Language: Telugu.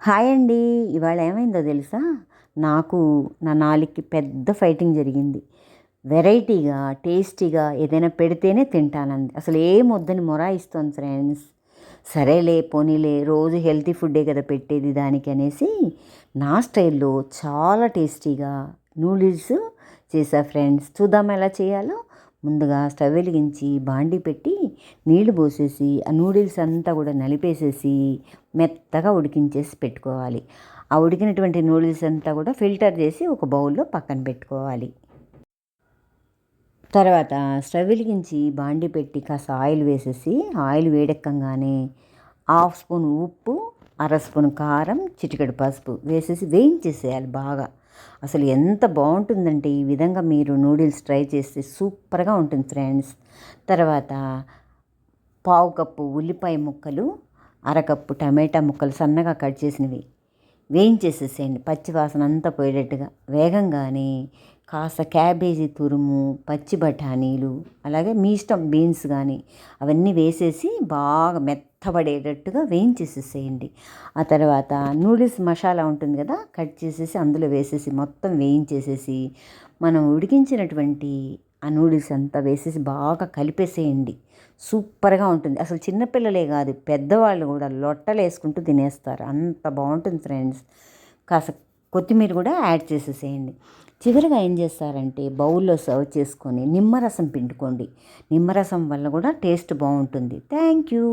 హాయ్ అండి. ఇవాళ ఏమైందో తెలుసా? నాకు నా నాలుకకి పెద్ద ఫైటింగ్ జరిగింది. వెరైటీగా, టేస్టీగా ఏదైనా పెడితేనే తింటానంది. అసలు ఏం వద్దని మొరాయిస్తోంది ఫ్రెండ్స్. సరేలే పోనీలే రోజు హెల్తీ ఫుడ్డే కదా పెట్టేది దానికి అనేసి నా స్టైల్లో చాలా టేస్టీగా నూడిల్స్ చేసా ఫ్రెండ్స్. చూద్దాం ఎలా చేయాలో. ముందుగా స్టవ్ వెలిగించి బాండీ పెట్టి నీళ్లు పోసేసి ఆ నూడిల్స్ అంతా కూడా నలిపేసేసి మెత్తగా ఉడికించేసి పెట్టుకోవాలి. ఆ ఉడికినటువంటి నూడిల్స్ అంతా కూడా ఫిల్టర్ చేసి ఒక బౌల్లో పక్కన పెట్టుకోవాలి. తర్వాత స్టవ్ వెలిగించి బాండీ పెట్టి కాస్త ఆయిల్ వేసేసి ఆయిల్ వేడెక్కగానే హాఫ్ స్పూన్ ఉప్పు, అర స్పూన్ కారం, చిటికెడు పసుపు వేసేసి వేయించేసేయాలి బాగా. అసలు ఎంత బాగుంటుందంటే ఈ విధంగా మీరు నూడిల్స్ ట్రై చేస్తే సూపర్గా ఉంటుంది ఫ్రెండ్స్. తర్వాత పావు కప్పు ఉల్లిపాయ ముక్కలు, అరకప్పు టమాటా ముక్కలు సన్నగా కట్ చేసినవి వేయించేసేసేయండి. పచ్చి వాసన అంతా పోయేటట్టుగా వేగంగానే కాస్త క్యాబేజీ తురుము, పచ్చి బఠానీలు, అలాగే మీ ఇష్టం బీన్స్ కానీ అవన్నీ వేసేసి బాగా మెత్తబడేటట్టుగా వేయించేసేసేయండి. ఆ తర్వాత నూడిల్స్ మసాలా ఉంటుంది కదా, కట్ చేసేసి అందులో వేసేసి మొత్తం వేయించేసేసి మనం ఉడికించినటువంటి ఆ నూడిల్స్ అంతా వేసేసి బాగా కలిపేసేయండి. సూపర్గా ఉంటుంది. అసలు చిన్నపిల్లలే కాదు పెద్దవాళ్ళు కూడా లొట్టలు వేసుకుంటూ తినేస్తారు. అంత బాగుంటుంది ఫ్రెండ్స్. కాస్త కొత్తిమీర కూడా యాడ్ చేసేసేయండి. చివరిగా ఏం చేస్తారంటే బౌల్లో సర్వ్ చేసుకొని నిమ్మరసం పిండుకోండి. నిమ్మరసం వల్ల కూడా టేస్ట్ బాగుంటుంది. Thank you.